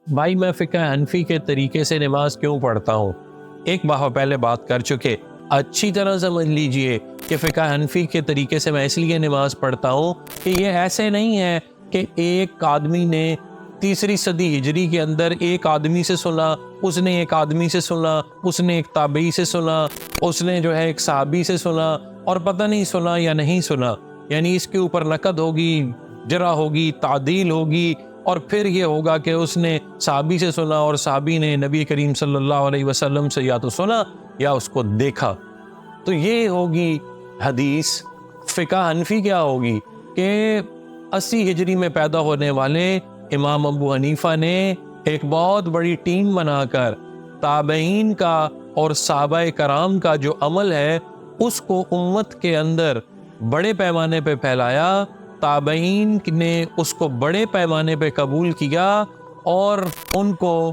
بھائی میں فقہ حنفی کے طریقے سے نماز کیوں پڑھتا ہوں؟ ایک پہلے بات کر چکے، اچھی طرح سمجھ لیجئے کہ فقہ حنفی کے طریقے سے میں اس لیے نماز پڑھتا ہوں کہ یہ ایسے نہیں ہے کہ ایک آدمی نے تیسری صدی ہجری کے اندر ایک آدمی سے سنا، اس نے ایک آدمی سے سنا، اس نے ایک تابعی سے سنا، اس نے جو ہے ایک صحابی سے سنا، اور پتہ نہیں سنا یا نہیں سنا، یعنی اس کے اوپر نقد ہوگی، جرح ہوگی، تعدیل ہوگی، اور پھر یہ ہوگا کہ اس نے صحابی سے سنا اور صحابی نے نبی کریم صلی اللہ علیہ وسلم سے یا تو سنا یا اس کو دیکھا، تو یہ ہوگی حدیث۔ فقہ حنفی کیا ہوگی کہ 80 ہجری میں پیدا ہونے والے امام ابو حنیفہ نے ایک بہت بڑی ٹیم بنا کر تابعین کا اور صحابہ کرام کا جو عمل ہے اس کو امت کے اندر بڑے پیمانے پہ پھیلایا، تابعین نے اس کو بڑے پیمانے پہ قبول کیا اور ان کو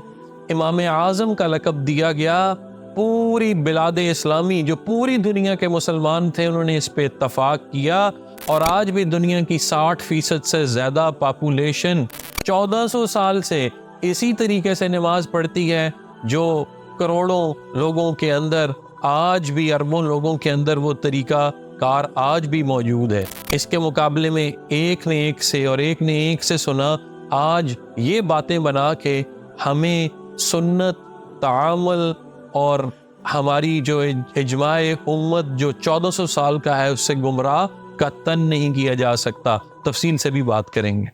امام اعظم کا لقب دیا گیا۔ پوری بلاد اسلامی جو پوری دنیا کے مسلمان تھے انہوں نے اس پہ اتفاق کیا، اور آج بھی دنیا کی 60% سے زیادہ پاپولیشن 1400 سال سے اسی طریقے سے نماز پڑھتی ہے، جو کروڑوں لوگوں کے اندر آج بھی، اربوں لوگوں کے اندر وہ طریقہ کار آج بھی موجود ہے۔ اس کے مقابلے میں ایک نے ایک سے اور ایک نے ایک سے سنا، آج یہ باتیں بنا کے ہمیں سنت، تعامل اور ہماری جو اجماع امت جو 1400 سال کا ہے اس سے گمراہ قطعاً نہیں کیا جا سکتا۔ تفصیل سے بھی بات کریں گے۔